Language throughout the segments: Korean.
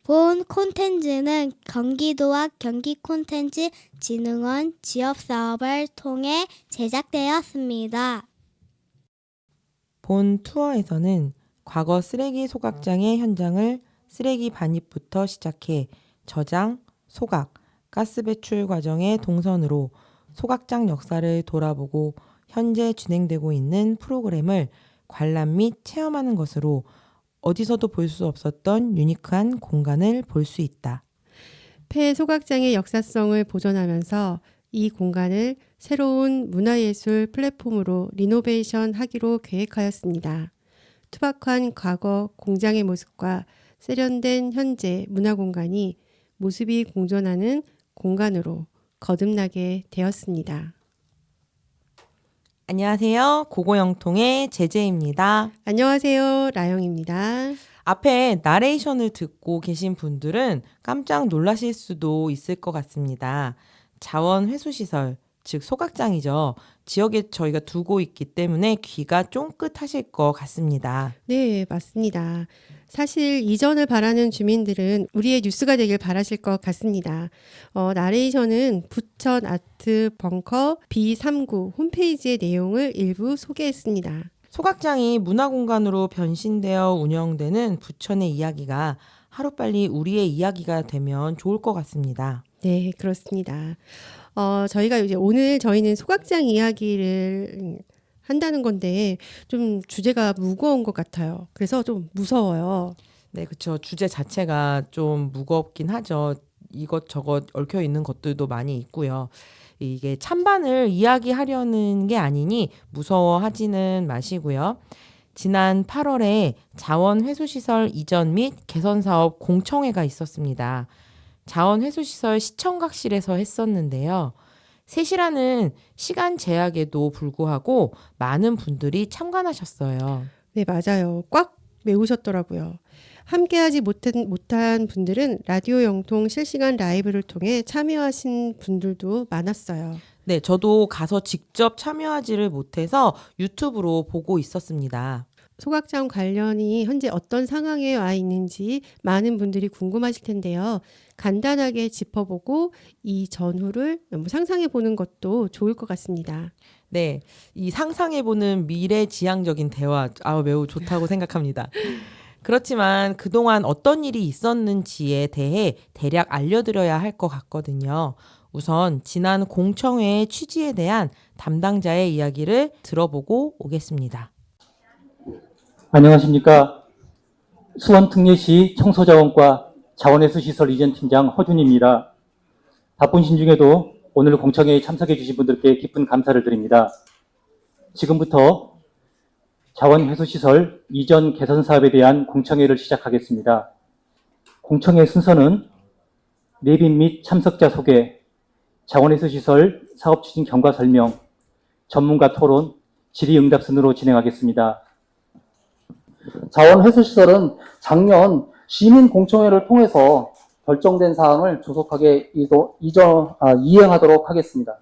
본 콘텐츠는 경기도와 경기콘텐츠진흥원 지역사업을 통해 제작되었습니다. 본 투어에서는 과거 쓰레기 소각장의 현장을 쓰레기 반입부터 시작해 저장, 소각, 가스 배출 과정의 동선으로 소각장 역사를 돌아보고 현재 진행되고 있는 프로그램을 관람 및 체험하는 것으로 어디서도 볼 수 없었던 유니크한 공간을 볼 수 있다. 폐소각장의 역사성을 보존하면서 이 공간을 새로운 문화예술 플랫폼으로 리노베이션 하기로 계획하였습니다. 투박한 과거 공장의 모습과 세련된 현재 문화공간이 모습이 공존하는 공간으로 거듭나게 되었습니다. 안녕하세요. 고고영통의 제재입니다. 안녕하세요. 라영입니다. 앞에 나레이션을 듣고 계신 분들은 깜짝 놀라실 수도 있을 것 같습니다. 자원회수시설, 즉 소각장이죠. 지역에 저희가 두고 있기 때문에 귀가 쫑긋하실 것 같습니다. 네, 맞습니다. 사실 이전을 바라는 주민들은 우리의 뉴스가 되길 바라실 것 같습니다. 나레이션은 부천 아트 벙커 B39 홈페이지의 내용을 일부 소개했습니다. 소각장이 문화공간으로 변신되어 운영되는 부천의 이야기가 하루빨리 우리의 이야기가 되면 좋을 것 같습니다. 네, 그렇습니다. 저희가 이제 오늘 저희는 소각장 이야기를 한다는 건데 좀 주제가 무거운 것 같아요. 그래서 좀 무서워요. 네, 그렇죠. 주제 자체가 좀 무겁긴 하죠. 이것저것 얽혀 있는 것들도 많이 있고요. 이게 찬반을 이야기하려는 게 아니니 무서워하지는 마시고요. 지난 8월에 자원회수시설 이전 및 개선 사업 공청회가 있었습니다. 자원회수시설 시청각실에서 했었는데요. 3시라는 시간 제약에도 불구하고 많은 분들이 참관하셨어요. 네, 맞아요. 꽉 메우셨더라고요. 함께하지 못한 분들은 라디오 영통 실시간 라이브를 통해 참여하신 분들도 많았어요. 네, 저도 가서 직접 참여하지를 못해서 유튜브로 보고 있었습니다. 소각장 관련이 현재 어떤 상황에 와 있는지 많은 분들이 궁금하실 텐데요. 간단하게 짚어보고 이 전후를 상상해 보는 것도 좋을 것 같습니다. 네, 이 상상해보는 미래지향적인 대화 매우 좋다고 생각합니다. 그렇지만 그동안 어떤 일이 있었는지에 대해 대략 알려드려야 할 것 같거든요. 우선 지난 공청회의 취지에 대한 담당자의 이야기를 들어보고 오겠습니다. 안녕하십니까. 수원특례시 청소자원과 자원회수시설 이전 팀장 허준입니다. 바쁘신 중에도 오늘 공청회에 참석해 주신 분들께 깊은 감사를 드립니다. 지금부터 자원회수시설 이전 개선 사업에 대한 공청회를 시작하겠습니다. 공청회 순서는 내빈 및 참석자 소개, 자원회수시설 사업 추진 경과 설명, 전문가 토론, 질의응답 순으로 진행하겠습니다. 자원회수시설은 작년 시민공청회를 통해서 결정된 사항을 조속하게 이행하도록 하겠습니다.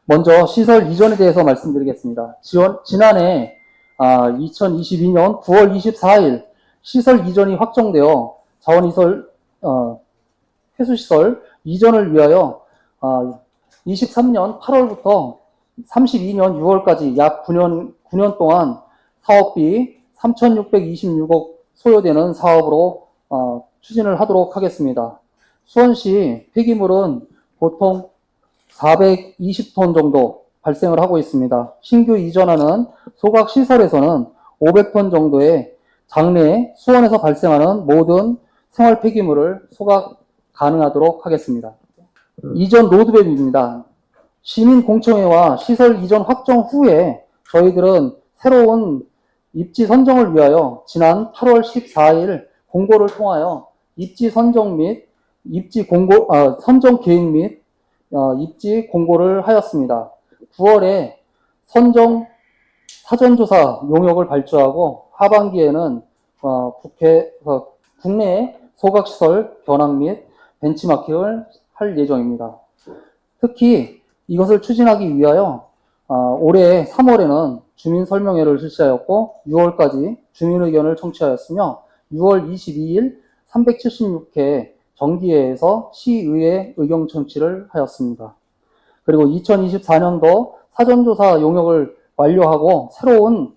먼저 시설 이전에 대해서 말씀드리겠습니다. 지난해 2022년 9월 24일 시설 이전이 확정되어 회수시설 이전을 위하여 23년 8월부터 32년 6월까지 약 9년 동안 사업비 3,626억 소요되는 사업으로 추진을 하도록 하겠습니다. 수원시 폐기물은 보통 420톤 정도 발생을 하고 있습니다. 신규 이전하는 소각시설에서는 500톤 정도의 장래에 수원에서 발생하는 모든 생활 폐기물을 소각 가능하도록 하겠습니다. 이전 로드맵입니다. 시민공청회와 시설 이전 확정 후에 저희들은 새로운 입지 선정을 위하여 지난 8월 14일 공고를 통하여 입지 선정 및 선정 계획 및 입지 공고를 하였습니다. 9월에 선정 사전조사 용역을 발주하고 하반기에는 국내 소각시설 견학 및 벤치마킹을 할 예정입니다. 특히 이것을 추진하기 위하여 올해 3월에는 주민설명회를 실시하였고 6월까지 주민의견을 청취하였으며 6월 22일 376회 정기회에서 시의회 의견 청취를 하였습니다. 그리고 2024년도 사전조사 용역을 완료하고 새로운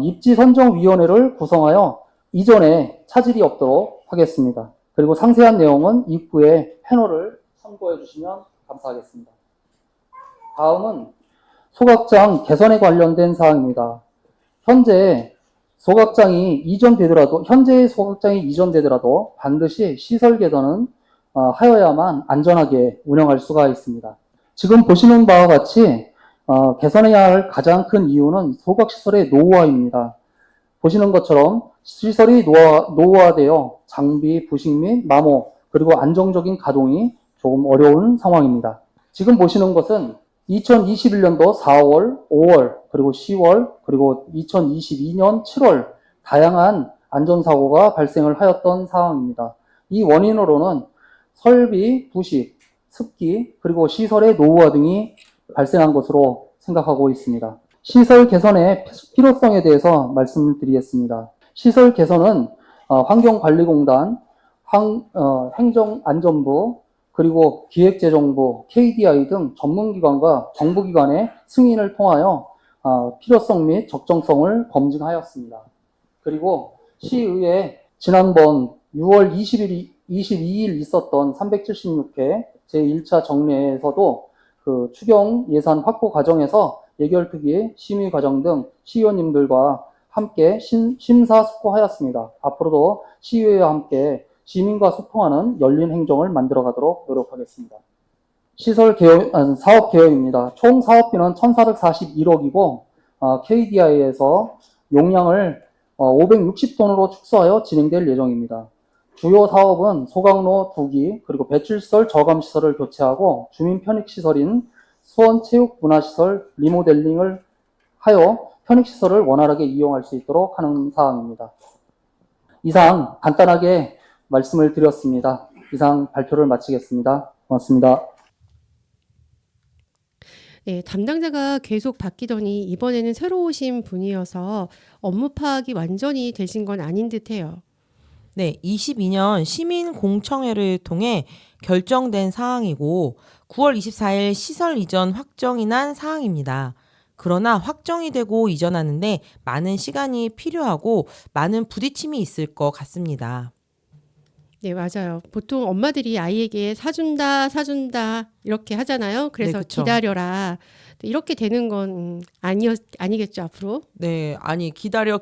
입지선정위원회를 구성하여 이전에 차질이 없도록 하겠습니다. 그리고 상세한 내용은 입구에 패널을 참고해 주시면 감사하겠습니다. 다음은 소각장 개선에 관련된 사항입니다. 현재 소각장이 이전되더라도 반드시 시설 개선은 하여야만 안전하게 운영할 수가 있습니다. 지금 보시는 바와 같이 개선해야 할 가장 큰 이유는 소각시설의 노후화입니다. 보시는 것처럼 시설이 노후화되어 장비 부식 및 마모 그리고 안정적인 가동이 조금 어려운 상황입니다. 지금 보시는 것은 2021년도 4월, 5월, 그리고 10월, 그리고 2022년 7월 다양한 안전사고가 발생을 하였던 상황입니다. 이 원인으로는 설비 부식, 습기, 그리고 시설의 노후화 등이 발생한 것으로 생각하고 있습니다. 시설 개선의 필요성에 대해서 말씀을 드리겠습니다. 시설 개선은 환경관리공단, 행정안전부, 그리고 기획재정부, KDI 등 전문기관과 정부기관의 승인을 통하여 필요성 및 적정성을 검증하였습니다. 그리고 시의회 지난번 6월 22일 있었던 376회 제1차 정례에서도 그 추경 예산 확보 과정에서 예결특위, 심의 과정 등 시의원님들과 함께 심사숙고하였습니다. 앞으로도 시의회와 함께 시민과 소통하는 열린 행정을 만들어가도록 노력하겠습니다. 사업 개요입니다. 총 사업비는 1,441억이고 KDI에서 용량을 560톤으로 축소하여 진행될 예정입니다. 주요 사업은 소각로 2기, 그리고 배출시설, 저감시설을 교체하고 주민 편익시설인 수원체육문화시설 리모델링을 하여 편익시설을 원활하게 이용할 수 있도록 하는 사항입니다. 이상 간단하게 말씀을 드렸습니다. 이상 발표를 마치겠습니다. 고맙습니다. 네, 담당자가 계속 바뀌더니 이번에는 새로 오신 분이어서 업무 파악이 완전히 되신 건 아닌 듯해요. 네, 22년 시민공청회를 통해 결정된 사항이고 9월 24일 시설 이전 확정이 난 사항입니다. 그러나 확정이 되고 이전하는데 많은 시간이 필요하고 많은 부딪힘이 있을 것 같습니다. 네, 맞아요. 보통 엄마들이 아이에게 사준다 이렇게 하잖아요. 그래서 네, 그쵸. 기다려라. 이렇게 되는 건 아니겠죠, 앞으로? 네, 아니 기다려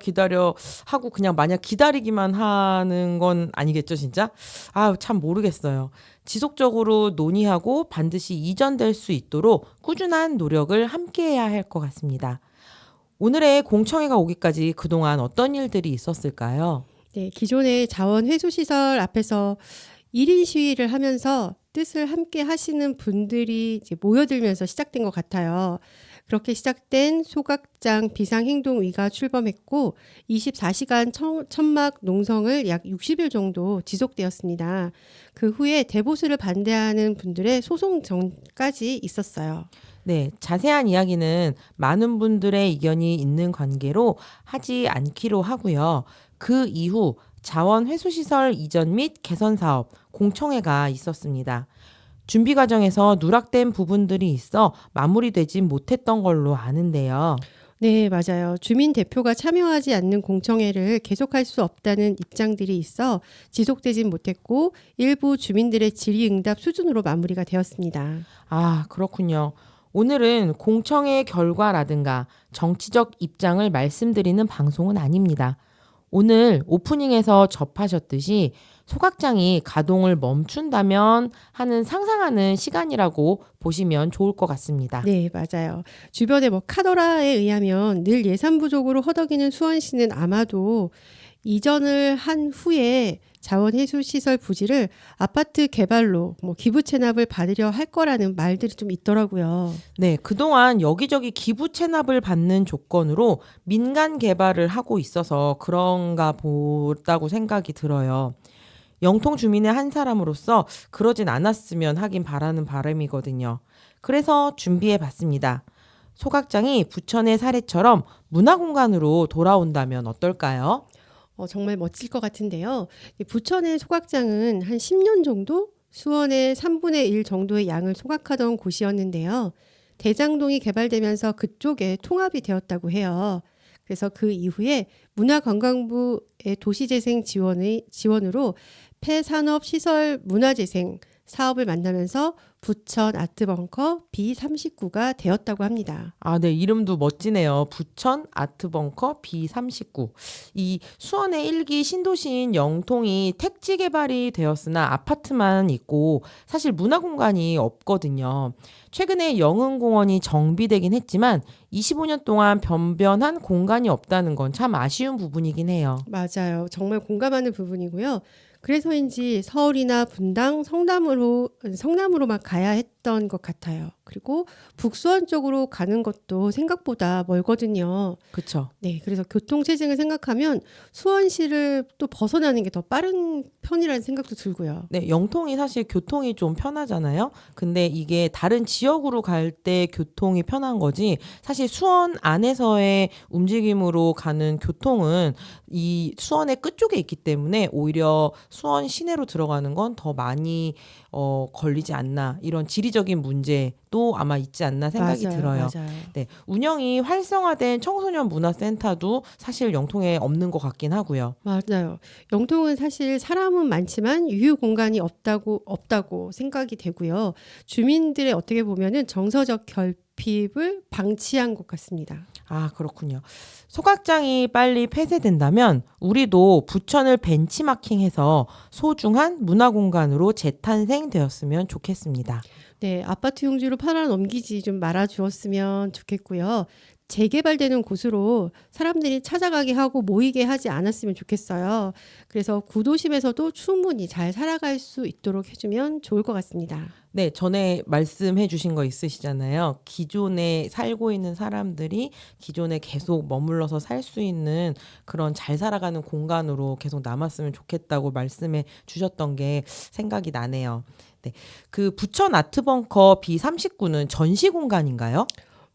하고 그냥 마냥 기다리기만 하는 건 아니겠죠, 진짜? 참 모르겠어요. 지속적으로 논의하고 반드시 이전될 수 있도록 꾸준한 노력을 함께해야 할 것 같습니다. 오늘의 공청회가 오기까지 그동안 어떤 일들이 있었을까요? 네, 기존의 자원 회수 시설 앞에서 1인 시위를 하면서 뜻을 함께 하시는 분들이 이제 모여들면서 시작된 것 같아요. 그렇게 시작된 소각장 비상행동위가 출범했고 24시간 천막 농성을 약 60일 정도 지속되었습니다. 그 후에 대보수를 반대하는 분들의 소송전까지 있었어요. 네, 자세한 이야기는 많은 분들의 의견이 있는 관계로 하지 않기로 하고요. 그 이후 자원 회수시설 이전 및 개선 사업 공청회가 있었습니다. 준비 과정에서 누락된 부분들이 있어 마무리되지 못했던 걸로 아는데요. 네, 맞아요. 주민 대표가 참여하지 않는 공청회를 계속할 수 없다는 입장들이 있어 지속되진 못했고 일부 주민들의 질의응답 수준으로 마무리가 되었습니다. 그렇군요. 오늘은 공청회 결과라든가 정치적 입장을 말씀드리는 방송은 아닙니다. 오늘 오프닝에서 접하셨듯이 소각장이 가동을 멈춘다면 하는 상상하는 시간이라고 보시면 좋을 것 같습니다. 네, 맞아요. 주변에 카더라에 의하면 늘 예산 부족으로 허덕이는 수원시는 아마도 이전을 한 후에 자원회수시설 부지를 아파트 개발로 기부 체납을 받으려 할 거라는 말들이 좀 있더라고요. 네, 그동안 여기저기 기부 체납을 받는 조건으로 민간 개발을 하고 있어서 그런가 보다고 생각이 들어요. 영통 주민의 한 사람으로서 그러진 않았으면 하긴 바라는 바람이거든요. 그래서 준비해 봤습니다. 소각장이 부천의 사례처럼 문화공간으로 돌아온다면 어떨까요? 정말 멋질 것 같은데요. 이 부천의 소각장은 한 10년 정도 수원의 3분의 1 정도의 양을 소각하던 곳이었는데요. 대장동이 개발되면서 그쪽에 통합이 되었다고 해요. 그래서 그 이후에 문화관광부의 도시재생 지원으로 폐산업시설 문화재생 사업을 만나면서 부천 아트벙커 B39가 되었다고 합니다. 아, 네. 이름도 멋지네요. 부천 아트벙커 B39. 이 수원의 일기 신도시인 영통이 택지 개발이 되었으나 아파트만 있고 사실 문화공간이 없거든요. 최근에 영흥공원이 정비되긴 했지만 25년 동안 변변한 공간이 없다는 건 참 아쉬운 부분이긴 해요. 맞아요. 정말 공감하는 부분이고요. 그래서인지 서울이나 분당, 성남으로만 가야 했던 것 같아요. 그리고 북수원 쪽으로 가는 것도 생각보다 멀거든요. 그쵸? 네, 그래서 교통체증을 생각하면 수원시를 또 벗어나는 게 더 빠른 편이라는 생각도 들고요. 네, 영통이 사실 교통이 좀 편하잖아요. 근데 이게 다른 지역으로 갈 때 교통이 편한 거지. 사실 수원 안에서의 움직임으로 가는 교통은 이 수원의 끝쪽에 있기 때문에 오히려 수원 시내로 들어가는 건 더 많이 걸리지 않나. 이런 지리적인 문제도 아마 있지 않나 생각이 들어요. 맞아요. 네, 운영이 활성화된 청소년 문화센터도 사실 영통에 없는 것 같긴 하고요. 맞아요. 영통은 사실 사람은 많지만 유휴 공간이 없다고 생각이 되고요. 주민들의 어떻게 보면은 정서적 결핍을 방치한 것 같습니다. 아, 그렇군요. 소각장이 빨리 폐쇄된다면 우리도 부천을 벤치마킹해서 소중한 문화공간으로 재탄생되었으면 좋겠습니다. 네, 아파트 용지로 팔아넘기지 좀 말아주었으면 좋겠고요. 재개발되는 곳으로 사람들이 찾아가게 하고 모이게 하지 않았으면 좋겠어요. 그래서 구도심에서도 충분히 잘 살아갈 수 있도록 해주면 좋을 것 같습니다. 네, 전에 말씀해 주신 거 있으시잖아요. 기존에 살고 있는 사람들이 기존에 계속 머물러서 살 수 있는 그런 잘 살아가는 공간으로 계속 남았으면 좋겠다고 말씀해 주셨던 게 생각이 나네요. 네, 그 부천 아트벙커 B39는 전시 공간인가요?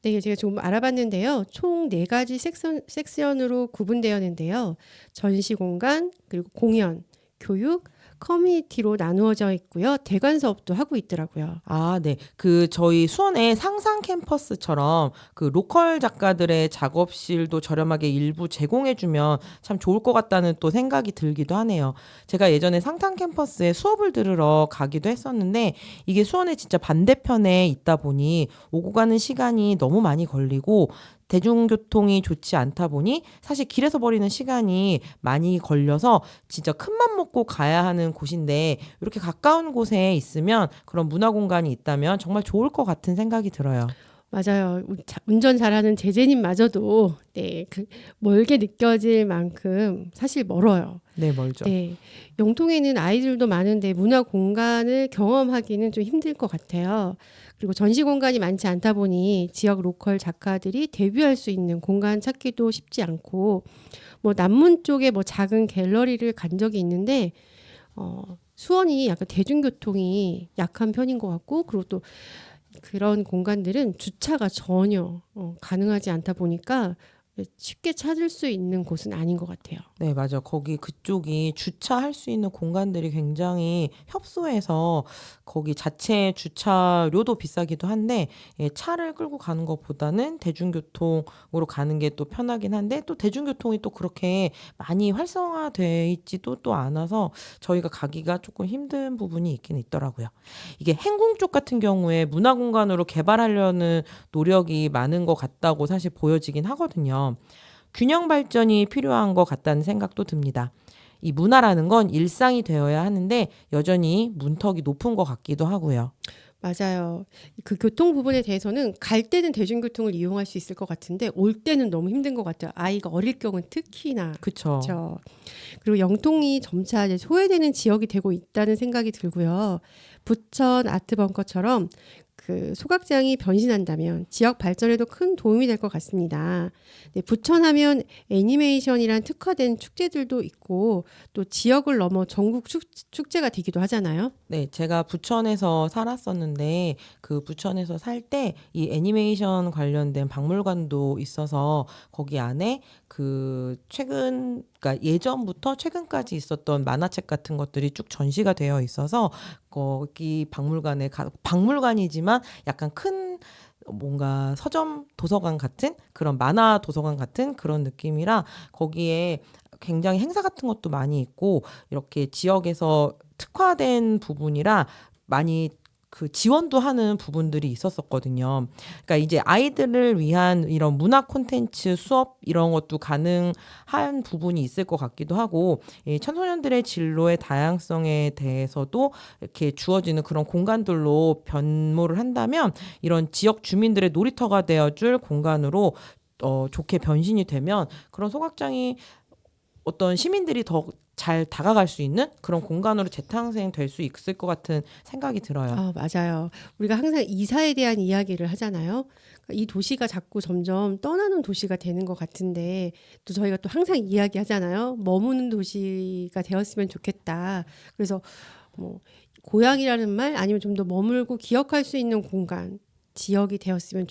네, 제가 좀 알아봤는데요. 총 4가지 섹션으로 구분되었는데요. 전시 공간, 그리고 공연, 교육, 커뮤니티로 나누어져 있고요. 대관 수업도 하고 있더라고요. 아, 네. 그 저희 수원의 상상 캠퍼스처럼 그 로컬 작가들의 작업실도 저렴하게 일부 제공해주면 참 좋을 것 같다는 또 생각이 들기도 하네요. 제가 예전에 상상 캠퍼스에 수업을 들으러 가기도 했었는데 이게 수원의 진짜 반대편에 있다 보니 오고 가는 시간이 너무 많이 걸리고 대중교통이 좋지 않다 보니 사실 길에서 버리는 시간이 많이 걸려서 진짜 큰맘 먹고 가야 하는 곳인데 이렇게 가까운 곳에 있으면 그런 문화공간이 있다면 정말 좋을 것 같은 생각이 들어요. 맞아요. 운전 잘하는 제재님마저도 멀게 느껴질 만큼 사실 멀어요. 네, 멀죠. 네, 영통에는 아이들도 많은데 문화 공간을 경험하기는 좀 힘들 것 같아요. 그리고 전시 공간이 많지 않다 보니 지역 로컬 작가들이 데뷔할 수 있는 공간 찾기도 쉽지 않고 남문 쪽에 작은 갤러리를 간 적이 있는데 수원이 약간 대중교통이 약한 편인 것 같고 그리고 또 그런 공간들은 주차가 전혀 가능하지 않다 보니까 쉽게 찾을 수 있는 곳은 아닌 것 같아요. 네, 맞아. 거기 그쪽이 주차할 수 있는 공간들이 굉장히 협소해서 거기 자체 주차료도 비싸기도 한데 차를 끌고 가는 것보다는 대중교통으로 가는 게 또 편하긴 한데 또 대중교통이 또 그렇게 많이 활성화돼 있지도 또 않아서 저희가 가기가 조금 힘든 부분이 있긴 있더라고요. 이게 행궁 쪽 같은 경우에 문화공간으로 개발하려는 노력이 많은 것 같다고 사실 보여지긴 하거든요. 균형 발전이 필요한 것 같다는 생각도 듭니다. 이 문화라는 건 일상이 되어야 하는데 여전히 문턱이 높은 것 같기도 하고요. 맞아요. 그 교통 부분에 대해서는 갈 때는 대중교통을 이용할 수 있을 것 같은데 올 때는 너무 힘든 것 같아요. 아이가 어릴 경우는 특히나. 그쵸. 그렇죠. 그리고 영통이 점차 이제 소외되는 지역이 되고 있다는 생각이 들고요. 부천 아트벙커처럼 그 소각장이 변신한다면 지역 발전에도 큰 도움이 될 것 같습니다. 네, 부천하면 애니메이션이란 특화된 축제들도 있고 또 지역을 넘어 전국 축제가 되기도 하잖아요. 네, 제가 부천에서 살았었는데 그 부천에서 살 때 이 애니메이션 관련된 박물관도 있어서 거기 안에 그 최근 그러니까 그러니까 예전부터 최근까지 있었던 만화책 같은 것들이 쭉 전시가 되어 있어서 거기 박물관이지만 약간 큰 뭔가 서점 도서관 같은 그런 만화 도서관 같은 그런 느낌이라 거기에 굉장히 행사 같은 것도 많이 있고 이렇게 지역에서 특화된 부분이라 많이 그 지원도 하는 부분들이 있었었거든요. 그러니까 이제 아이들을 위한 이런 문화 콘텐츠 수업 이런 것도 가능한 부분이 있을 것 같기도 하고 이 청소년들의 진로의 다양성에 대해서도 이렇게 주어지는 그런 공간들로 변모를 한다면 이런 지역 주민들의 놀이터가 되어줄 공간으로 좋게 변신이 되면 그런 소각장이 어떤 시민들이 더 잘 다가갈 수 있는 그런 공간으로 재탄생될 수 있을 것 같은 생각이 들어요. 맞아요. 우리가 항상 이사에 대한 이야기를 하잖아요. 이 도시가 자꾸 점점 떠나는 도시가 되는 것 같은데 또 저희가 또 항상 이야기하잖아요. 머무는 도시가 되었으면 좋겠다. 그래서 뭐 고향이라는 말 아니면 좀 더 머물고 기억할 수 있는 공간, 지역이 되었으면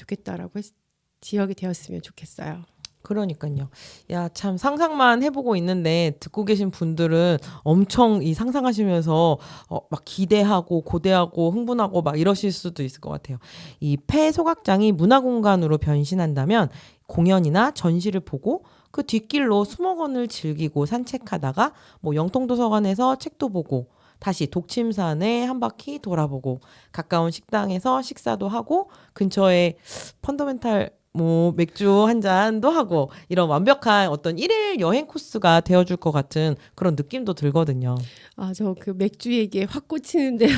지역이 되었으면 좋겠어요. 그러니까요. 야, 참 상상만 해보고 있는데 듣고 계신 분들은 엄청 이 상상하시면서 막 기대하고 고대하고 흥분하고 막 이러실 수도 있을 것 같아요. 이 폐소각장이 문화공간으로 변신한다면 공연이나 전시를 보고 그 뒷길로 수목원을 즐기고 산책하다가 뭐 영통도서관에서 책도 보고 다시 독침산에 한 바퀴 돌아보고 가까운 식당에서 식사도 하고 근처에 펀더멘탈 뭐 맥주 한 잔도 하고 이런 완벽한 어떤 일일 여행 코스가 되어줄 것 같은 그런 느낌도 들거든요. 저 그 맥주 얘기에 확 꽂히는데요.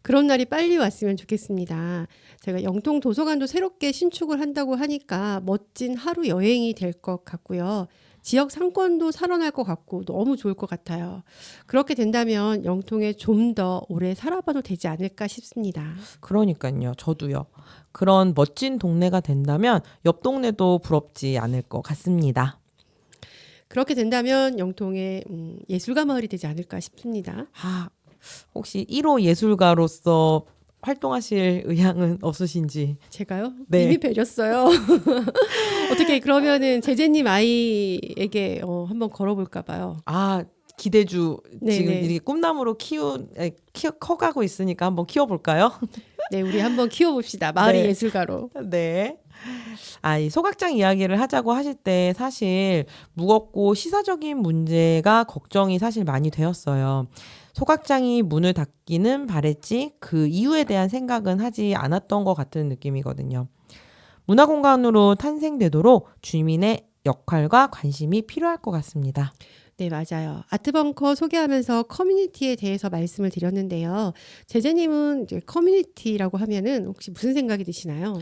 그런 날이 빨리 왔으면 좋겠습니다. 제가 영통 도서관도 새롭게 신축을 한다고 하니까 멋진 하루 여행이 될 것 같고요. 지역 상권도 살아날 것 같고 너무 좋을 것 같아요. 그렇게 된다면 영통에 좀 더 오래 살아봐도 되지 않을까 싶습니다. 그러니까요. 저도요. 그런 멋진 동네가 된다면 옆 동네도 부럽지 않을 것 같습니다. 그렇게 된다면 영통의 예술가 마을이 되지 않을까 싶습니다. 혹시 1호 예술가로서 활동하실 의향은 없으신지? 제가요? 네. 이미 배렸어요. 어떻게 그러면은 제재님 아이에게 한번 걸어볼까 봐요. 기대주 네, 지금 네. 이렇게 꿈나무로 커가고 있으니까 한번 키워볼까요? 네, 우리 한번 키워봅시다. 마을의 네. 예술가로. 네. 이 소각장 이야기를 하자고 하실 때 사실 무겁고 시사적인 문제가 걱정이 사실 많이 되었어요. 소각장이 문을 닫기는 바랬지 그 이유에 대한 생각은 하지 않았던 것 같은 느낌이거든요. 문화공간으로 탄생되도록 주민의 역할과 관심이 필요할 것 같습니다. 네, 맞아요. 아트벙커 소개하면서 커뮤니티에 대해서 말씀을 드렸는데요. 제재님은 이제 커뮤니티라고 하면은 혹시 무슨 생각이 드시나요?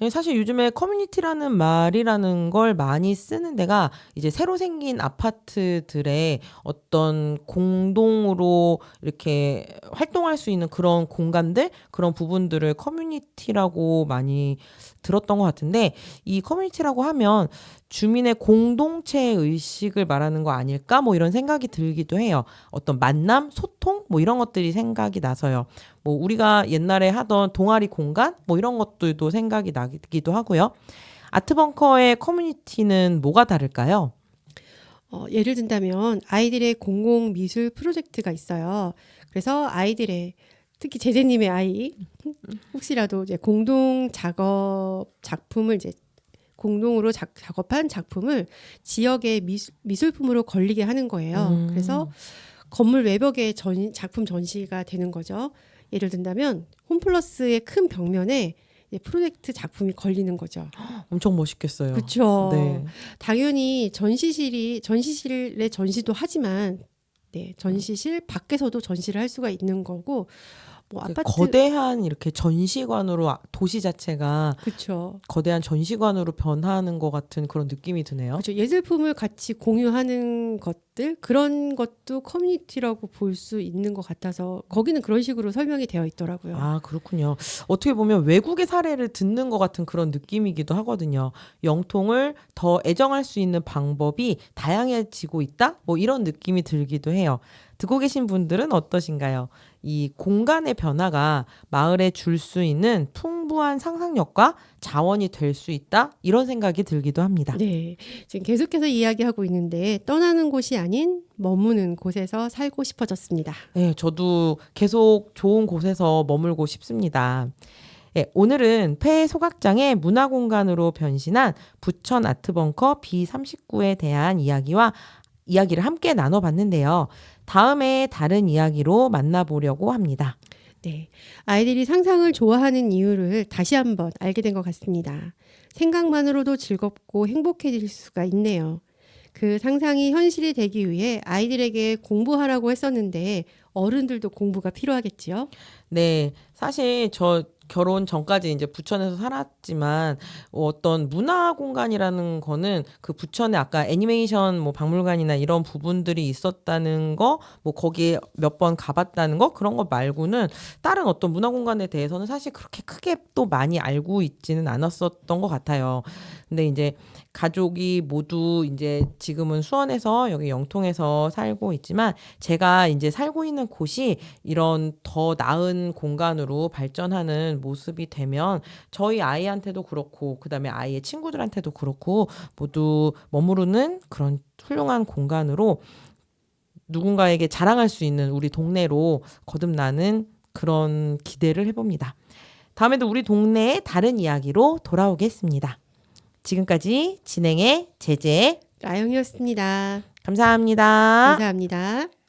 사실 요즘에 커뮤니티라는 말이라는 걸 많이 쓰는 데가 이제 새로 생긴 아파트들의 어떤 공동으로 이렇게 활동할 수 있는 그런 공간들, 그런 부분들을 커뮤니티라고 많이 들었던 것 같은데 이 커뮤니티라고 하면 주민의 공동체 의식을 말하는 거 아닐까? 뭐 이런 생각이 들기도 해요. 어떤 만남, 소통 뭐 이런 것들이 생각이 나서요. 뭐 우리가 옛날에 하던 동아리 공간 뭐 이런 것들도 생각이 나기도 하고요. 아트벙커의 커뮤니티는 뭐가 다를까요? 예를 든다면 아이들의 공공 미술 프로젝트가 있어요. 그래서 아이들의 특히 제재님의 아이 혹시라도 이제 공동 작품을 이제 공동으로 작업한 작품을 지역의 미술품으로 걸리게 하는 거예요. 그래서 건물 외벽에 작품 전시가 되는 거죠. 예를 든다면 홈플러스의 큰 벽면에 프로젝트 작품이 걸리는 거죠. 엄청 멋있겠어요. 그렇죠. 네. 당연히 전시실에 전시도 하지만 전시실 밖에서도 전시를 할 수가 있는 거고 뭐 아파트 거대한 이렇게 전시관으로 도시 자체가 그렇죠. 거대한 전시관으로 변하는 것 같은 그런 느낌이 드네요. 그렇죠. 예술품을 같이 공유하는 것들 그런 것도 커뮤니티라고 볼 수 있는 것 같아서 거기는 그런 식으로 설명이 되어 있더라고요. 그렇군요. 어떻게 보면 외국의 사례를 듣는 것 같은 그런 느낌이기도 하거든요. 영통을 더 애정할 수 있는 방법이 다양해지고 있다? 뭐 이런 느낌이 들기도 해요. 듣고 계신 분들은 어떠신가요? 이 공간의 변화가 마을에 줄 수 있는 풍부한 상상력과 자원이 될 수 있다? 이런 생각이 들기도 합니다. 네, 지금 계속해서 이야기하고 있는데 떠나는 곳이 아닌 머무는 곳에서 살고 싶어졌습니다. 네, 저도 계속 좋은 곳에서 머물고 싶습니다. 네, 오늘은 폐 소각장의 문화공간으로 변신한 부천 아트벙커 B39에 대한 이야기를 함께 나눠봤는데요. 다음에 다른 이야기로 만나보려고 합니다. 네, 아이들이 상상을 좋아하는 이유를 다시 한번 알게 된 것 같습니다. 생각만으로도 즐겁고 행복해질 수가 있네요. 그 상상이 현실이 되기 위해 아이들에게 공부하라고 했었는데 어른들도 공부가 필요하겠지요? 네, 사실 저 결혼 전까지 이제 부천에서 살았지만 어떤 문화 공간이라는 거는 그 부천에 아까 애니메이션 뭐 박물관이나 이런 부분들이 있었다는 거, 뭐 거기에 몇 번 가봤다는 거 그런 거 말고는 다른 어떤 문화 공간에 대해서는 사실 그렇게 크게 또 많이 알고 있지는 않았었던 것 같아요. 근데 이제 가족이 모두 이제 지금은 수원에서 여기 영통에서 살고 있지만 제가 이제 살고 있는 곳이 이런 더 나은 공간으로 발전하는 모습이 되면 저희 아이한테도 그렇고 그다음에 아이의 친구들한테도 그렇고 모두 머무르는 그런 훌륭한 공간으로 누군가에게 자랑할 수 있는 우리 동네로 거듭나는 그런 기대를 해봅니다. 다음에도 우리 동네의 다른 이야기로 돌아오겠습니다. 지금까지 진행의 제제 라영이었습니다. 감사합니다. 감사합니다.